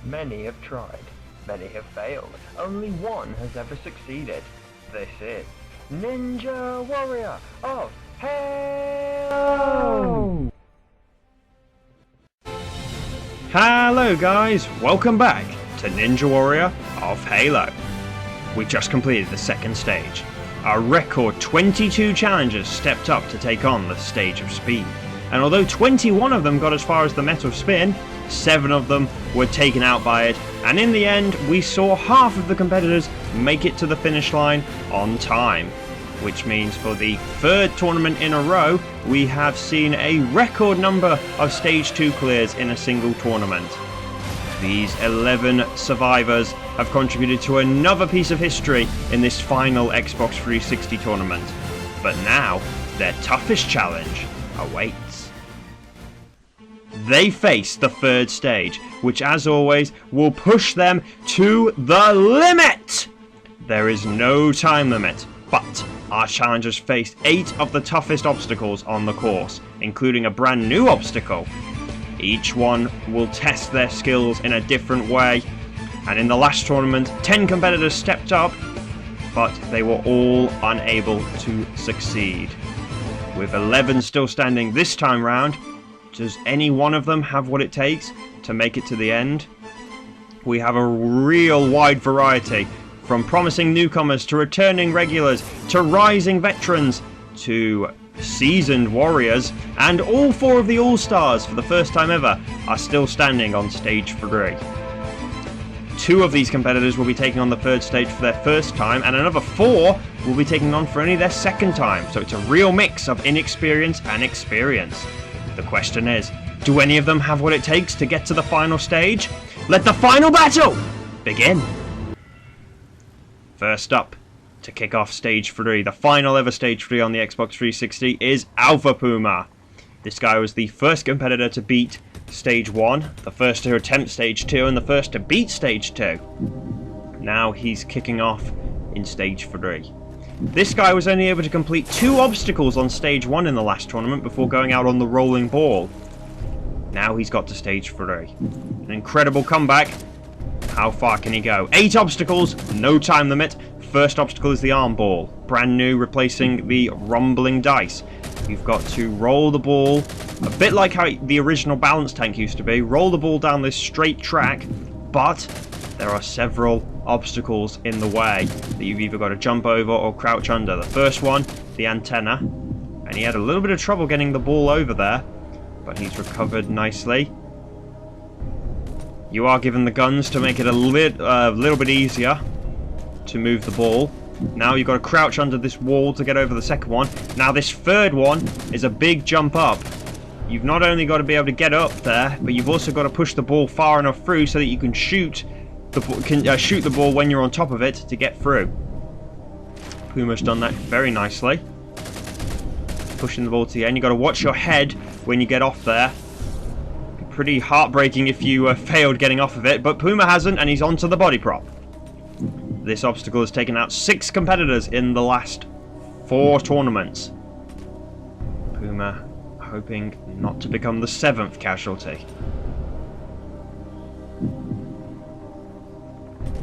Many have tried, many have failed, only one has ever succeeded. This is Ninja Warrior of Halo! Hello guys, welcome back to Ninja Warrior of Halo. We just completed the second stage. A record 22 challengers stepped up to take on the stage of speed. And although 21 of them got as far as the metal spin, 7 of them were taken out by it, and in the end we saw half of the competitors make it to the finish line on time. Which means for the third tournament in a row, we have seen a record number of Stage 2 clears in a single tournament. These 11 survivors have contributed to another piece of history in this final Xbox 360 tournament. But now, their toughest challenge awaits. They face the third stage, which as always will push them to the limit! There is no time limit, but our challengers faced 8 of the toughest obstacles on the course, including a brand new obstacle. Each one will test their skills in a different way, and in the last tournament 10 competitors stepped up, but they were all unable to succeed. With 11 still standing this time round, does any one of them have what it takes to make it to the end? We have a real wide variety, from promising newcomers to returning regulars to rising veterans to seasoned warriors, and all 4 of the All-Stars for the first time ever are still standing on stage 3. 2 of these competitors will be taking on the third stage for their first time, and another 4 will be taking on for only their second time, so it's a real mix of inexperience and experience. The question is, do any of them have what it takes to get to the final stage? Let the final battle begin! First up, to kick off Stage 3, the final ever Stage 3 on the Xbox 360, is Alpha Puma. This guy was the first competitor to beat Stage 1, the first to attempt Stage 2, and the first to beat Stage 2. Now he's kicking off in Stage 3. This guy was only able to complete 2 obstacles on Stage 1 in the last tournament before going out on the rolling ball. Now he's got to Stage 3. An incredible comeback. How far can he go? 8 obstacles, no time limit. First obstacle is the arm ball. Brand new, replacing the rumbling dice. You've got to roll the ball, a bit like how the original balance tank used to be. Roll the ball down this straight track, but there are several obstacles in the way that you've either got to jump over or crouch under. The first one, the antenna, and he had a little bit of trouble getting the ball over there, but he's recovered nicely. You are given the guns to make it a little bit easier to move the ball. Now you've got to crouch under this wall to get over the second one. Now this third one is a big jump up. You've not only got to be able to get up there, but you've also got to push the ball far enough through so that you can shoot the ball when you're on top of it to get through. Puma's done that very nicely. Pushing the ball to the end. You've got to watch your head when you get off there. Pretty heartbreaking if you failed getting off of it, but Puma hasn't, and he's onto the body prop. This obstacle has taken out 6 competitors in the last 4 tournaments. Puma hoping not to become the 7th casualty.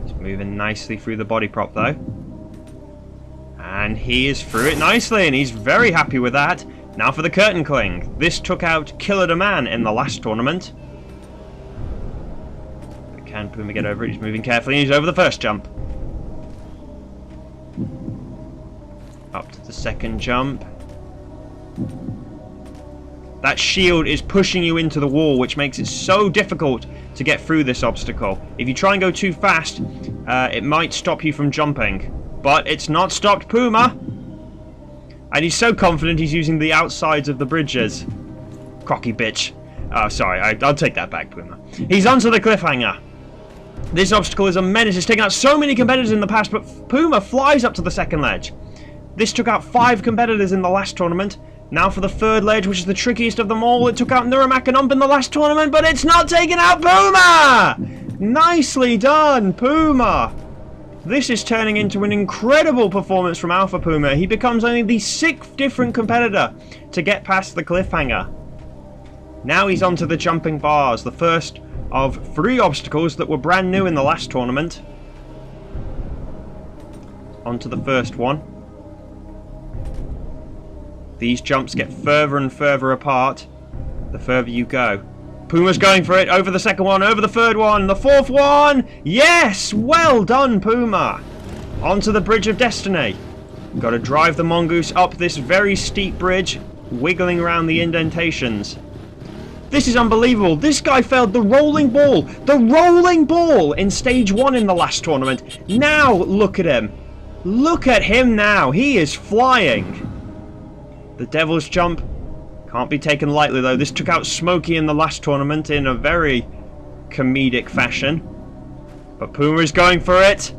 He's moving nicely through the body prop though. And he is through it nicely, and he's very happy with that. Now for the curtain cling. This took out Killer the Man in the last tournament. But can Puma get over it? He's moving carefully, and he's over the first jump. Up to the second jump. That shield is pushing you into the wall, which makes it so difficult to get through this obstacle. If you try and go too fast, it might stop you from jumping. But it's not stopped Puma. And he's so confident he's using the outsides of the bridges. Crocky bitch. Oh, sorry, I'll take that back, Puma. He's onto the cliffhanger. This obstacle is a menace. It's taken out so many competitors in the past, but Puma flies up to the second ledge. This took out 5 competitors in the last tournament. Now for the third ledge, which is the trickiest of them all. It took out Norac and in the last tournament, but it's not taken out Puma! Nicely done, Puma! This is turning into an incredible performance from Alpha Puma. He becomes only the 6th different competitor to get past the cliffhanger. Now he's onto the jumping bars. The first of 3 obstacles that were brand new in the last tournament. On to the first one. These jumps get further and further apart the further you go. Puma's going for it, over the second one, over the third one, the fourth one! Yes! Well done, Puma! Onto the Bridge of Destiny. Got to drive the mongoose up this very steep bridge, wiggling around the indentations. This is unbelievable. This guy failed the rolling ball. The rolling ball in stage 1 in the last tournament. Now look at him. Look at him now. He is flying. The Devil's Jump can't be taken lightly though. This took out Smokey in the last tournament in a very comedic fashion. But Puma is going for it.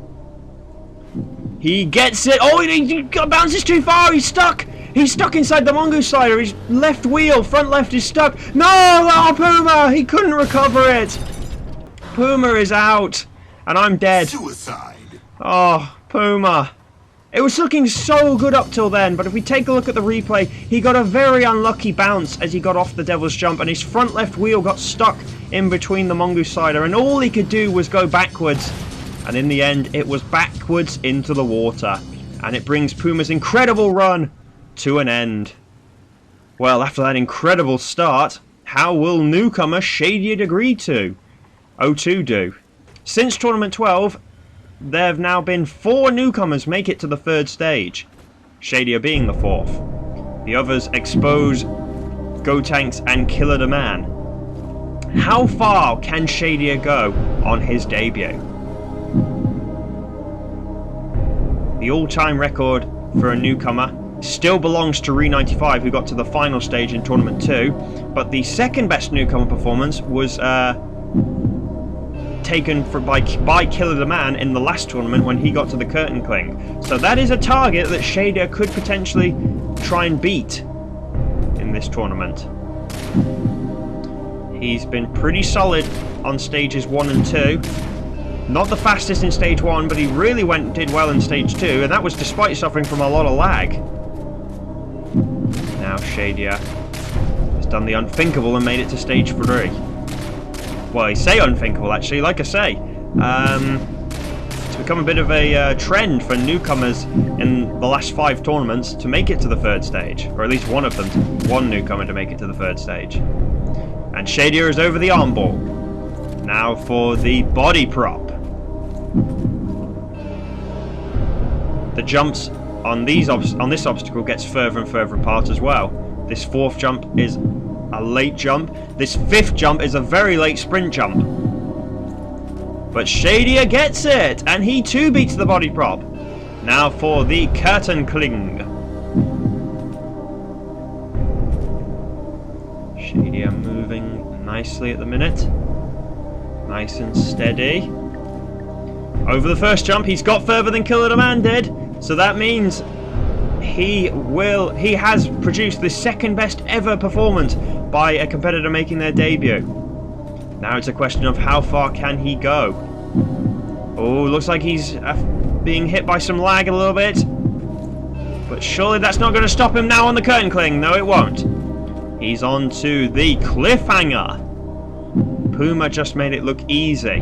He gets it. Oh, he bounces too far. He's stuck. He's stuck inside the mongoose slider. His left wheel, front left, is stuck. No! Oh, Puma! He couldn't recover it. Puma is out. And I'm dead. Suicide. Oh, Puma. It was looking so good up till then, but if we take a look at the replay, he got a very unlucky bounce as he got off the Devil's Jump, and his front left wheel got stuck in between the mongoose slider, and all he could do was go backwards. And in the end, it was backwards into the water. And it brings Puma's incredible run to an end. Well, after that incredible start, how will newcomer Shadia agree to? O2 do. Since Tournament 12, there have now been 4 newcomers make it to the 3rd stage. Shadia being the 4th. The others Expose, Gotanks and Killer the Man. How far can Shadia go on his debut? The all-time record for a newcomer still belongs to Re95, who got to the final stage in Tournament 2, but the second best newcomer performance was taken by Killer the Man in the last tournament when he got to the Curtain Cling. So that is a target that Shadia could potentially try and beat in this tournament. He's been pretty solid on stages 1 and 2. Not the fastest in stage 1, but he really did well in stage 2, and that was despite suffering from a lot of lag. Now Shadia has done the unthinkable and made it to stage 3. Well, I say unthinkable actually, like I say. It's become a bit of a trend for newcomers in the last 5 tournaments to make it to the 3rd stage, or at least one of them, one newcomer to make it to the 3rd stage. And Shadia is over the arm ball. Now for the body prop. The jumps on this obstacle gets further and further apart as well. This 4th jump is a late jump. This 5th jump is a very late sprint jump. But Shadia gets it, and he too beats the body prop. Now for the Curtain Cling. Shadia moving nicely at the minute. Nice and steady. Over the first jump, he's got further than Killer the Man did. So that means he has produced the 2nd best ever performance by a competitor making their debut. Now it's a question of how far can he go. Oh, looks like he's being hit by some lag a little bit. But surely that's not going to stop him now on the Curtain Cling. No, it won't. He's on to the Cliffhanger. Puma just made it look easy.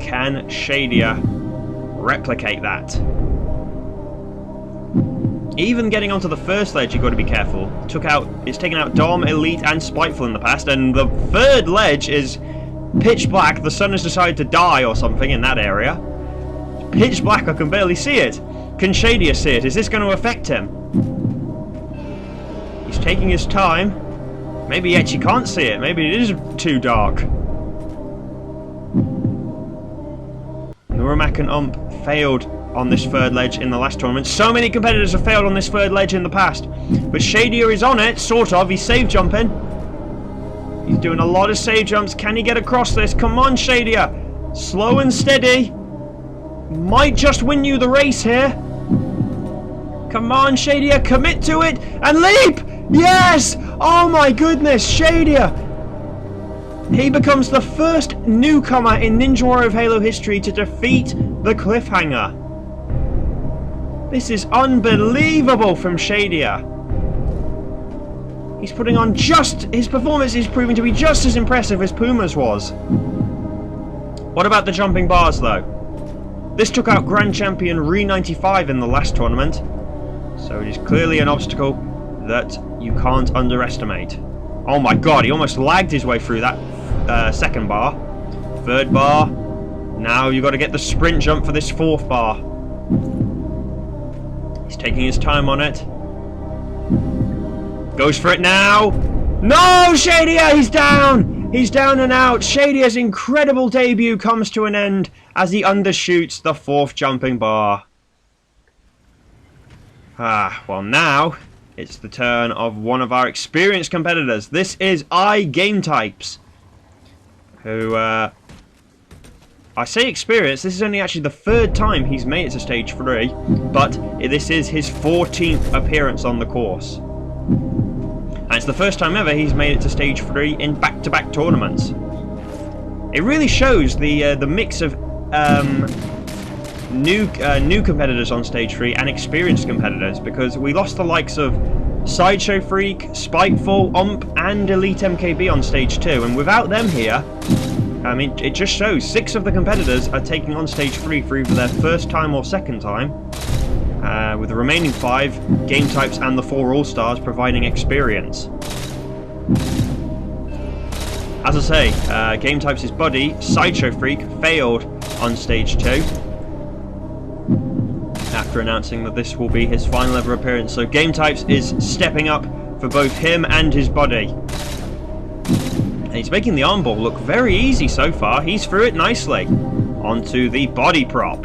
Can Shadia replicate that? Even getting onto the first ledge, you've got to be careful. It's taken out Dom, Elite, and Spiteful in the past, and the 3rd ledge is pitch black. The sun has decided to die or something in that area. It's pitch black, I can barely see it. Can Shadia see it? Is this going to affect him? He's taking his time. Maybe he actually can't see it. Maybe it is too dark. Norac and Ump failed on this 3rd ledge in the last tournament. So many competitors have failed on this 3rd ledge in the past. But Shadia is on it, sort of. He's save jumping. He's doing a lot of save jumps. Can he get across this? Come on, Shadia. Slow and steady. Might just win you the race here. Come on, Shadia. Commit to it. And leap! Yes! Oh my goodness, Shadia. He becomes the first newcomer in Ninja Warrior of Halo history to defeat the Cliffhanger. This is unbelievable from Shadia. He's putting on his performance is proving to be just as impressive as Puma's was. What about the jumping bars though? This took out Grand Champion Re95 in the last tournament, so it is clearly an obstacle that you can't underestimate. Oh my god, he almost lagged his way through that second bar. Third bar. Now you've got to get the sprint jump for this fourth bar. He's taking his time on it. Goes for it now. No, Shadia, he's down. He's down and out. Shadia's incredible debut comes to an end as he undershoots the fourth jumping bar. Well now it's the turn of one of our experienced competitors. This is GameTypes, who, I say experienced, this is only actually the third time he's made it to stage 3, but this is his 14th appearance on the course. And it's the first time ever he's made it to stage 3 in back-to-back tournaments. It really shows the mix of new competitors on stage 3 and experienced competitors, because we lost the likes of Sideshow Freak, Spiteful, and Elite MKB on stage 2, and without them here, I mean, it just shows 6 of the competitors are taking on stage 3 for either their first time or second time, with the remaining 5 GameTypes and the 4 All-Stars providing experience. As I say, GameTypes' buddy, Sideshow Freak, failed on stage 2 after announcing that this will be his final ever appearance, so GameTypes is stepping up for both him and his buddy. And he's making the arm ball look very easy so far. He's through it nicely. Onto the body prop.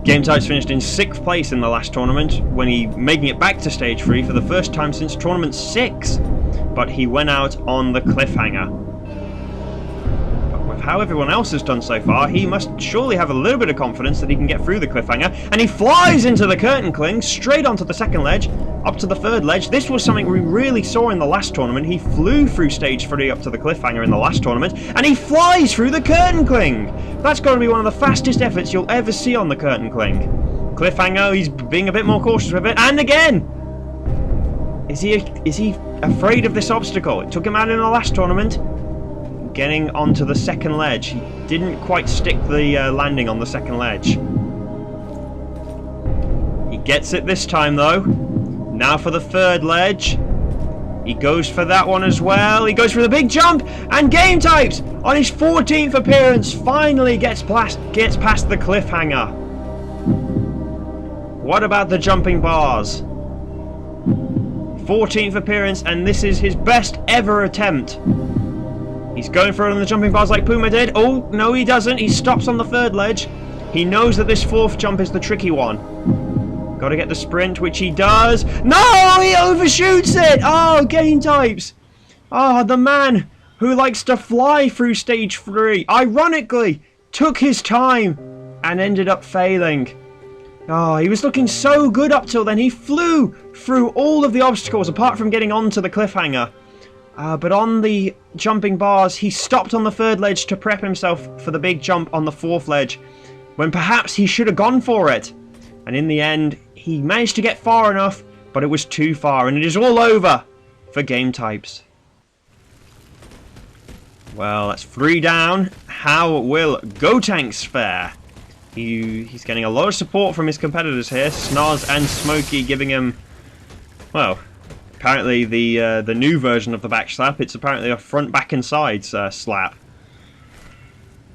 GameTypes finished in 6th place in the last tournament, when he making it back to stage 3 for the first time since tournament 6. But he went out on the cliffhanger. But with how everyone else has done so far, he must surely have a little bit of confidence that he can get through the cliffhanger. And he flies into the curtain cling, straight onto the second ledge, up to the third ledge. This was something we really saw in the last tournament. He flew through stage 3 up to the cliffhanger in the last tournament, and he flies through the curtain cling. That's going to be one of the fastest efforts you'll ever see on the curtain cling. Cliffhanger, he's being a bit more cautious with it, and again! Is he afraid of this obstacle? It took him out in the last tournament. Getting onto the second ledge. He didn't quite stick the landing on the second ledge. He gets it this time though. Now for the third ledge. He goes for that one as well. He goes for the big jump, and GameTypes on his 14th appearance finally gets past the cliffhanger. What about the jumping bars? 14th appearance, and this is his best ever attempt. He's going for it on the jumping bars like Puma did. Oh, no he doesn't. He stops on the third ledge. He knows that this fourth jump is the tricky one. Got to get the sprint, which he does. No, he overshoots it. Oh, GameTypes. Oh, the man who likes to fly through stage 3, ironically, took his time and ended up failing. Oh, he was looking so good up till then. He flew through all of the obstacles apart from getting onto the cliffhanger. But on the jumping bars, he stopped on the third ledge to prep himself for the big jump on the fourth ledge, when perhaps he should have gone for it. And in the end, he managed to get far enough, but it was too far, and it is all over for GameTypes. Well, that's 3 down. How will GoTanks fare? He's getting a lot of support from his competitors here. Snaz and Smokey giving him, well, apparently the new version of the back slap. It's apparently a front, back, and sides slap.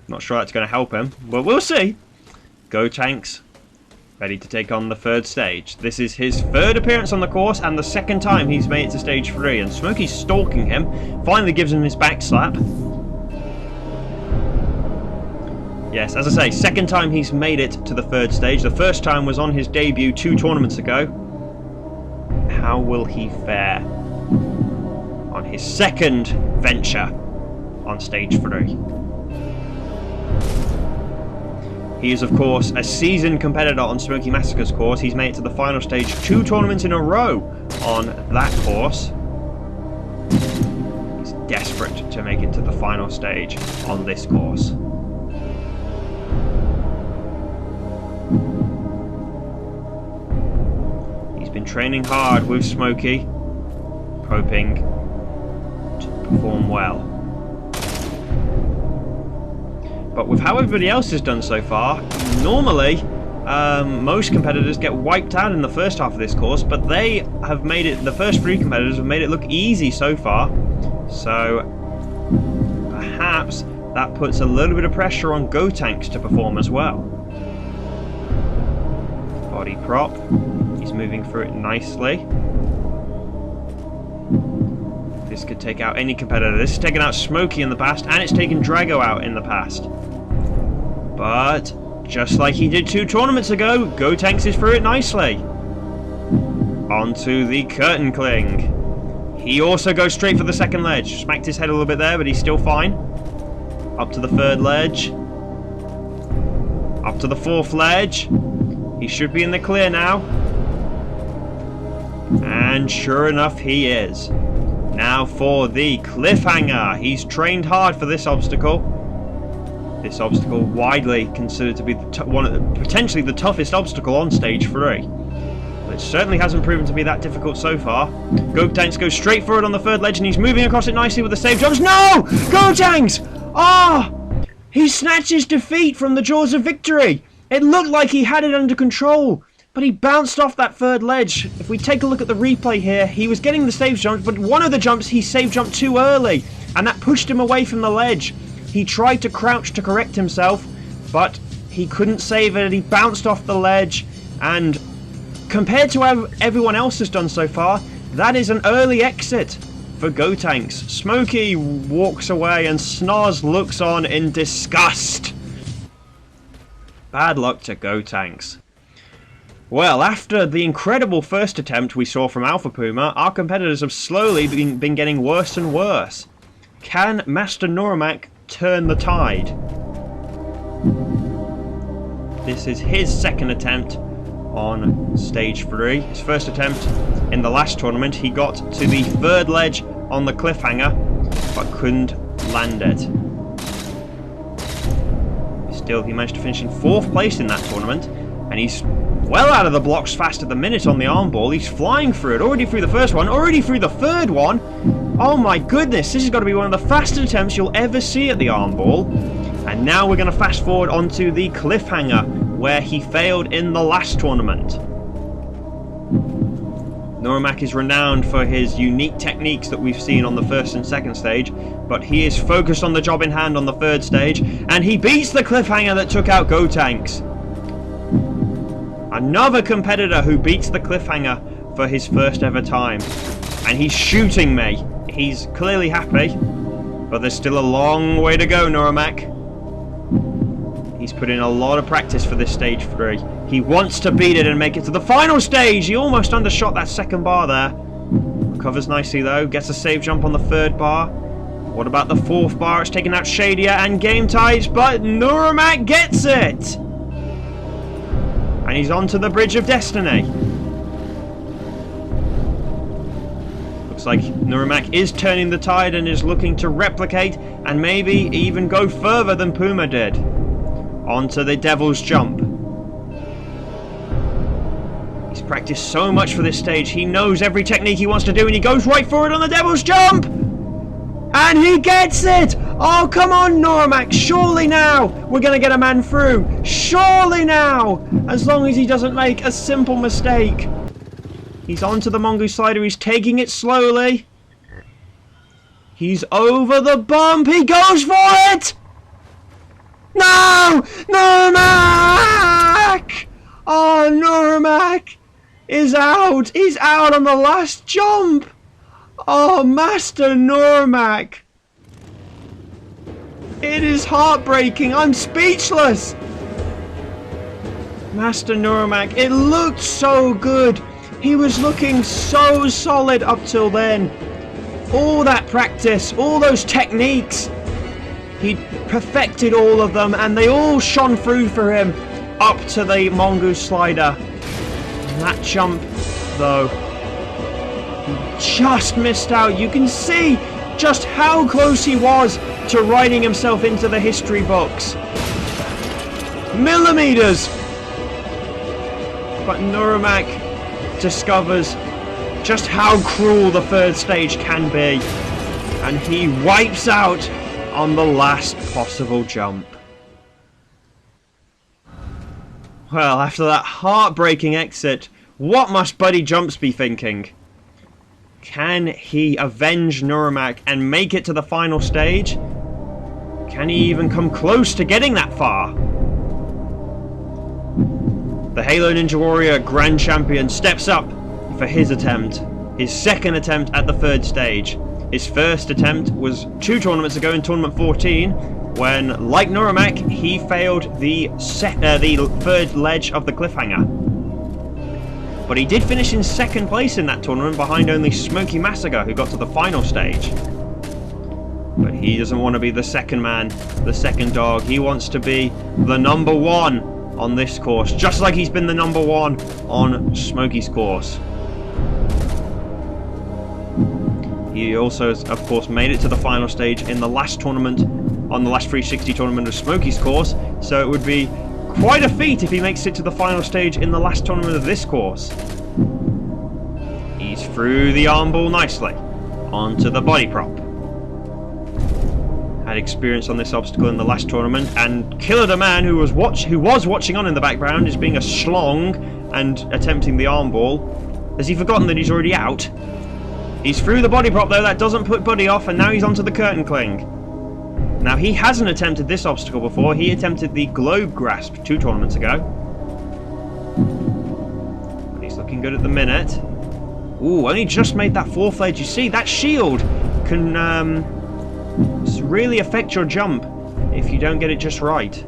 Not sure that's going to help him, but we'll see. GoTanks ready to take on the third stage. This is his 3rd appearance on the course and the 2nd time he's made it to stage 3. And Smokey's stalking him. Finally gives him his back slap. Yes, as I say, 2nd time he's made it to the 3rd stage. The 1st time was on his debut 2 tournaments ago. How will he fare on his 2nd venture on stage 3? He is, of course, a seasoned competitor on Smoky Massacre's course. He's made it to the final stage 2 tournaments in a row on that course. He's desperate to make it to the final stage on this course. He's been training hard with Smokey. hoping to perform well. But with how everybody else has done so far, normally most competitors get wiped out in the first half of this course, but they have made it, the first 3 competitors have made it look easy so far. So perhaps that puts a little bit of pressure on GameTypes to perform as well. Body prop, he's moving through it nicely. This could take out any competitor. This has taken out Smokey in the past, and it's taken Drago out in the past. But just like he did 2 tournaments ago, GameTypes is through it nicely. Onto the curtain cling. He also goes straight for the second ledge. Smacked his head a little bit there, but he's still fine. Up to the 3rd ledge. Up to the 4th ledge. He should be in the clear now. And sure enough, he is. Now for the cliffhanger. He's trained hard for this obstacle. This obstacle widely considered to be potentially the toughest obstacle on stage 3. But it certainly hasn't proven to be that difficult so far. GameTypes goes straight for it on the 3rd ledge, and he's moving across it nicely with the save jumps. No! GameTypes! Ah! Oh, he snatches defeat from the jaws of victory. It looked like he had it under control, but he bounced off that 3rd ledge. If we take a look at the replay here, he was getting the save jumps, but one of the jumps he save jumped too early, and that pushed him away from the ledge. He tried to crouch to correct himself, but he couldn't save it. He bounced off the ledge, and compared to how everyone else has done so far, that is an early exit for GameTypes. Smokey walks away, and Snoz looks on in disgust. Bad luck to GameTypes. Well, after the incredible first attempt we saw from Alpha Puma, our competitors have slowly been getting worse and worse. Can Master Norac turn the tide? This is his 2nd attempt on stage 3. His first attempt in the last tournament, he got to the 3rd ledge on the cliffhanger, but couldn't land it. Still, he managed to finish in 4th place in that tournament, and he's well out of the blocks fast at the minute on the arm ball. He's flying through it, already through the 1st one, already through the 3rd one. Oh my goodness, this has got to be one of the fastest attempts you'll ever see at the arm ball. And now we're going to fast forward onto the cliffhanger, where he failed in the last tournament. Norac is renowned for his unique techniques that we've seen on the 1st and 2nd stage, but he is focused on the job in hand on the 3rd stage, and he beats the cliffhanger that took out GameTypes. Another competitor who beats the cliffhanger for his 1st ever time. And he's shooting me. He's clearly happy, but there's still a long way to go, Norac. He's put in a lot of practice for this stage 3. He wants to beat it and make it to the final stage. He almost undershot that 2nd bar there. Recovers nicely though. Gets a save jump on the 3rd bar. What about the 4th bar? It's taken out Shadia and GameTypes, but Norac gets it. And he's onto the Bridge of Destiny. Looks like Norac is turning the tide and is looking to replicate and maybe even go further than Puma did. Onto the Devil's Jump. He's practiced so much for this stage. He knows every technique he wants to do, and he goes right for it on the Devil's Jump! And he gets it! Oh, come on, Norac! Surely now we're going to get a man through! Surely now! As long as he doesn't make a simple mistake. He's onto the Mongoose slider. He's taking it slowly. He's over the bump. He goes for it! No! Norac! Oh, Norac is out! He's out on the last jump! Oh, Master Norac! It is heartbreaking. I'm speechless! Master Norac, it looked so good. He was looking so solid up till then. All that practice, all those techniques. He perfected all of them, and they all shone through for him up to the Mongoose slider. And that jump, though, he just missed out. You can see just how close he was to writing himself into the history books. Millimeters! But Norac discovers just how cruel the third stage can be. And he wipes out on the last possible jump. Well, after that heartbreaking exit, what must Buddy Jumps be thinking? Can he avenge Norac and make it to the final stage? Can he even come close to getting that far? The Halo Ninja Warrior Grand Champion steps up for his attempt. His second attempt at the third stage. His first attempt was 2 tournaments ago in Tournament 14, when, like Norac, he failed the third ledge of the cliffhanger. But he did finish in second place in that tournament, behind only Smokey Massacre, who got to the final stage. But he doesn't want to be the second man, the second dog. He wants to be the number 1 on this course, just like he's been the number 1 on Smokey's course. He also has, of course, made it to the final stage in the last tournament, on the last 360 tournament of Smokey's course, so it would be quite a feat if he makes it to the final stage in the last tournament of this course. He's through the arm ball nicely, onto the body prop. Had experience on this obstacle in the last tournament, and Killer the Man, who was watching on in the background, is being a schlong and attempting the arm ball. Has he forgotten that he's already out? He's through the body prop though, that doesn't put Buddy off, and now he's onto the curtain cling. Now he hasn't attempted this obstacle before, he attempted the globe grasp 2 tournaments ago. But he's looking good at the minute. Ooh, only just made that 4th ledge. You see, that shield can really affect your jump if you don't get it just right.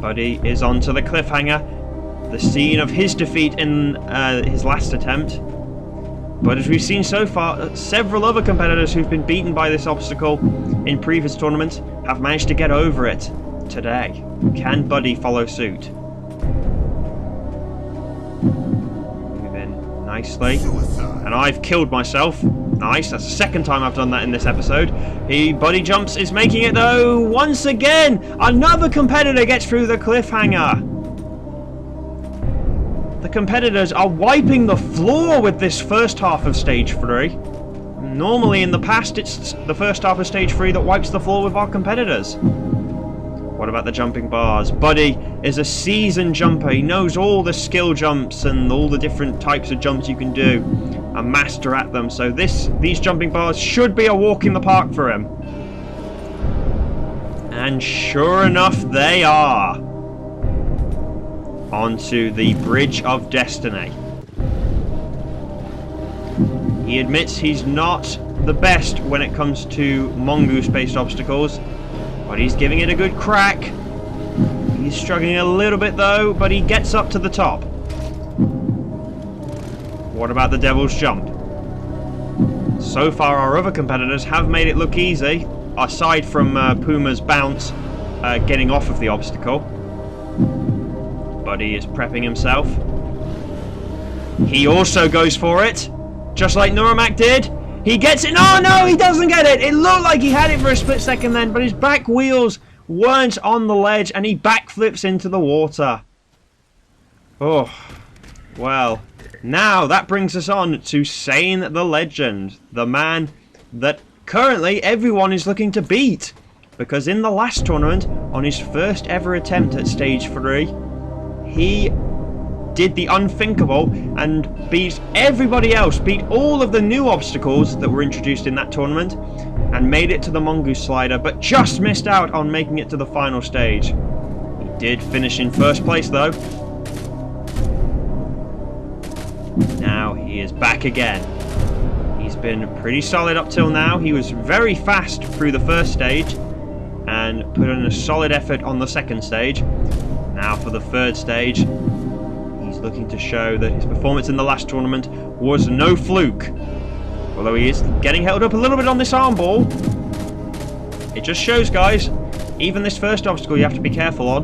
Buddy is onto the cliffhanger, the scene of his defeat in his last attempt. But as we've seen so far, several other competitors who've been beaten by this obstacle in previous tournaments have managed to get over it today. Can Buddy follow suit? Move in nicely. And I've killed myself. Nice, that's the second time I've done that in this episode. Buddy Jumps is making it though. Once again, another competitor gets through the cliffhanger. The competitors are wiping the floor with this first half of stage 3. Normally in the past it's the first half of stage 3 that wipes the floor with our competitors. What about the jumping bars? Buddy is a seasoned jumper. He knows all the skill jumps and all the different types of jumps you can do. A master at them. So these jumping bars should be a walk in the park for him. And sure enough, they are. Onto the Bridge of Destiny. He admits he's not the best when it comes to mongoose-based obstacles, but he's giving it a good crack. He's struggling a little bit though, but he gets up to the top. What about the Devil's Jump? So far our other competitors have made it look easy, aside from Puma's bounce getting off of the obstacle. Buddy is prepping himself. He also goes for it, just like Norac did. He gets it. Oh no, he doesn't get it. It looked like he had it for a split second then, but his back wheels weren't on the ledge and he backflips into the water. Oh, well, now that brings us on to Sane the Legend, the man that currently everyone is looking to beat, because in the last tournament, on his first ever attempt at stage 3, he did the unthinkable and beat everybody else, beat all of the new obstacles that were introduced in that tournament, and made it to the mongoose slider, but just missed out on making it to the final stage. He did finish in first place though. Now he is back again. He's been pretty solid up till now. He was very fast through the first stage and put in a solid effort on the second stage. Now for the third stage, he's looking to show that his performance in the last tournament was no fluke. Although he is getting held up a little bit on this arm ball. It just shows, guys, even this first obstacle you have to be careful on.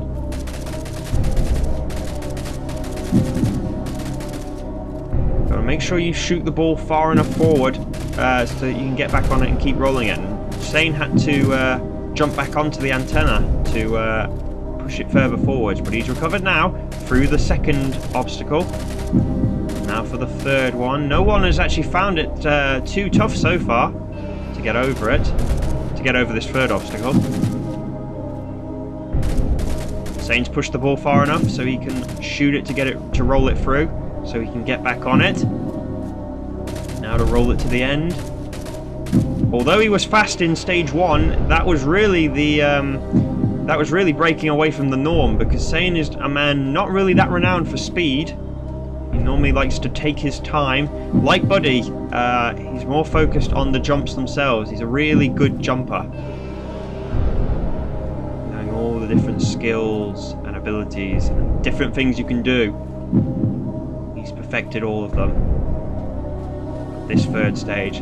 Gotta make sure you shoot the ball far enough forward so that you can get back on it and keep rolling it. And Sane had to jump back onto the antenna to push it further forwards, but he's recovered now through the second obstacle. Now for the third one. No one has actually found it too tough so far to get over it. To get over this third obstacle. Sane's pushed the ball far enough so he can shoot it to get it to roll it through. So he can get back on it. Now to roll it to the end. Although he was fast in stage 1, that was really breaking away from the norm, because Sane is a man not really that renowned for speed. He normally likes to take his time. Like Buddy, he's more focused on the jumps themselves. He's a really good jumper. Knowing all the different skills and abilities and different things you can do. He's perfected all of them. This third stage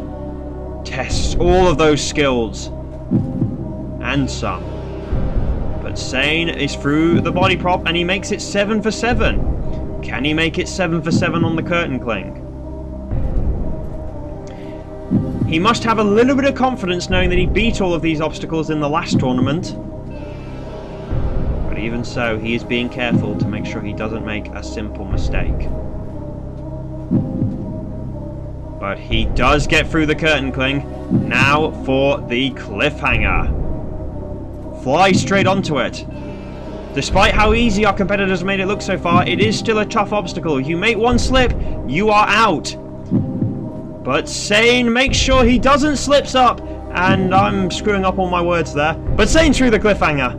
tests all of those skills and some. But Sane is through the body prop and he makes it 7 for 7. Can he make it 7 for 7 on the curtain cling? He must have a little bit of confidence knowing that he beat all of these obstacles in the last tournament. But even so, he is being careful to make sure he doesn't make a simple mistake. But he does get through the curtain cling. Now for the cliffhanger. Fly straight onto it. Despite how easy our competitors made it look so far, it is still a tough obstacle. You make one slip, you are out. But Sane makes sure he doesn't slips up. And I'm screwing up all my words there. But Sane through the cliffhanger.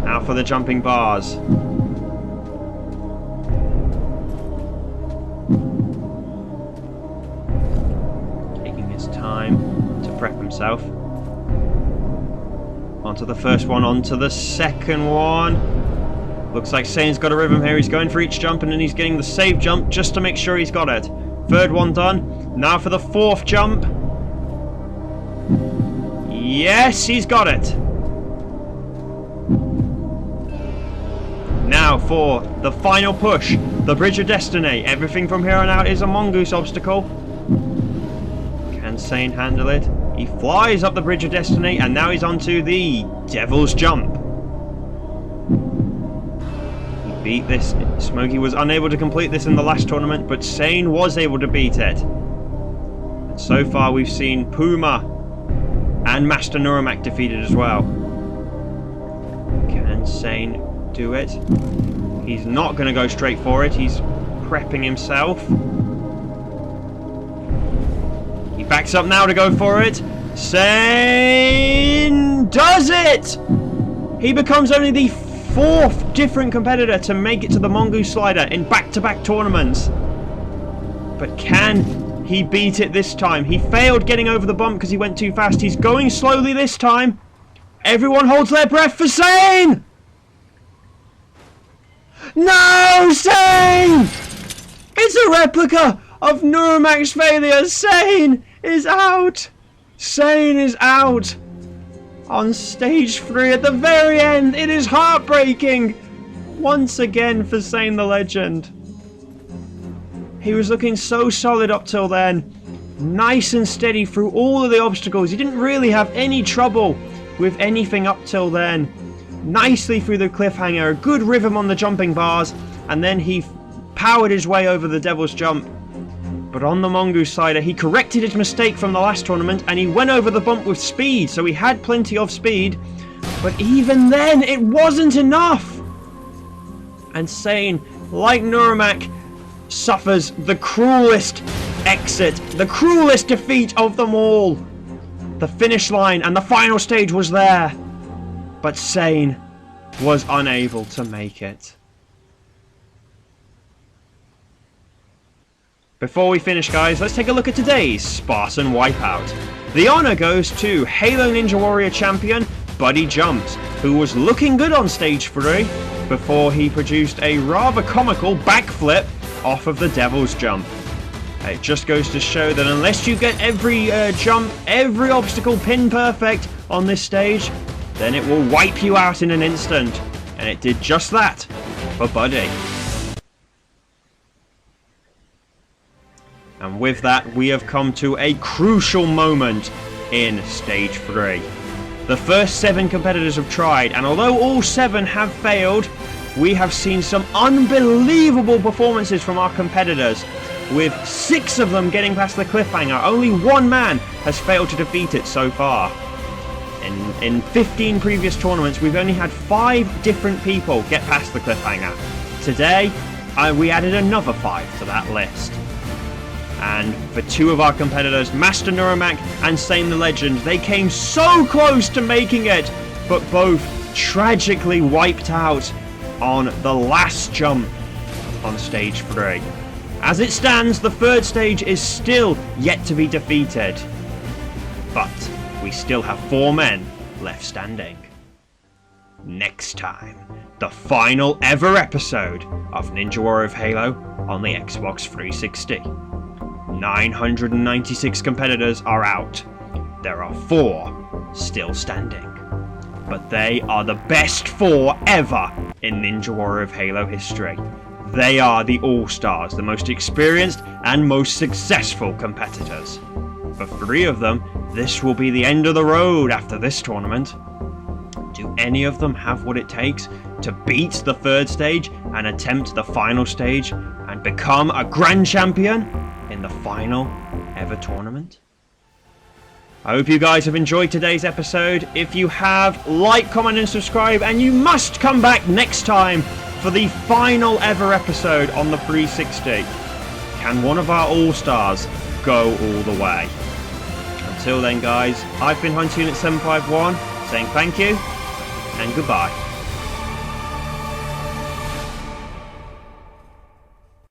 Now for the jumping bars. Time to prep himself. Onto the first one, onto the second one. Looks like Sane's got a rhythm here. He's going for each jump and then he's getting the save jump just to make sure he's got it. Third one done. Now for the fourth jump. Yes, he's got it. Now for the final push. The Bridge of Destiny. Everything from here on out is a mongoose obstacle. Can Sane handle it? He flies up the Bridge of Destiny and now he's onto the Devil's Jump. He beat this. Smokey was unable to complete this in the last tournament, but Sane was able to beat it. And so far we've seen Puma and Master Norac defeated as well. Can Sane do it? He's not going to go straight for it. He's prepping himself. He backs up now to go for it. Sane does it! He becomes only the 4th different competitor to make it to the Mongoose Slider in back-to-back tournaments. But can he beat it this time? He failed getting over the bump because he went too fast. He's going slowly this time. Everyone holds their breath for Sane! No, Sane! It's a replica of Norac's failure. Sane is out. Sane is out. On stage 3 at the very end. It is heartbreaking. Once again for Sane the Legend. He was looking so solid up till then. Nice and steady through all of the obstacles. He didn't really have any trouble with anything up till then. Nicely through the cliffhanger. A good rhythm on the jumping bars. And then he powered his way over the Devil's Jump. But on the Mongoose Slider, he corrected his mistake from the last tournament and he went over the bump with speed, so he had plenty of speed. But even then, it wasn't enough! And Sane, like Norac, suffers the cruelest exit, the cruelest defeat of them all. The finish line and the final stage was there, but Sane was unable to make it. Before we finish, guys, let's take a look at today's Spartan Wipeout. The honour goes to Halo Ninja Warrior champion Buddy Jumps, who was looking good on stage 3 before he produced a rather comical backflip off of the Devil's Jump. It just goes to show that unless you get every jump, every obstacle pin perfect on this stage, then it will wipe you out in an instant. And it did just that for Buddy. And with that, we have come to a crucial moment in Stage 3. The first 7 competitors have tried, and although all 7 have failed, we have seen some unbelievable performances from our competitors, with 6 of them getting past the cliffhanger. Only one man has failed to defeat it so far. In 15 previous tournaments, we've only had 5 different people get past the cliffhanger. Today, we added another 5 to that list. And for 2 of our competitors, Master Norac and Sane the Legend, they came so close to making it, but both tragically wiped out on the last jump on stage 3. As it stands, the 3rd stage is still yet to be defeated, but we still have 4 men left standing. Next time, the final ever episode of Ninja Warrior of Halo on the Xbox 360. 996 competitors are out. There are 4 still standing. But they are the best 4 ever in Ninja Warrior of Halo history. They are the All-Stars, the most experienced and most successful competitors. For 3 of them, this will be the end of the road after this tournament. Do any of them have what it takes to beat the 3rd stage and attempt the final stage and become a Grand Champion in the final ever tournament? I hope you guys have enjoyed today's episode. If you have, like, comment and subscribe, and you must come back next time for the final ever episode on the 360. Can one of our All-Stars go all the way? Until then guys, I've been HuntUnit751 saying thank you and goodbye.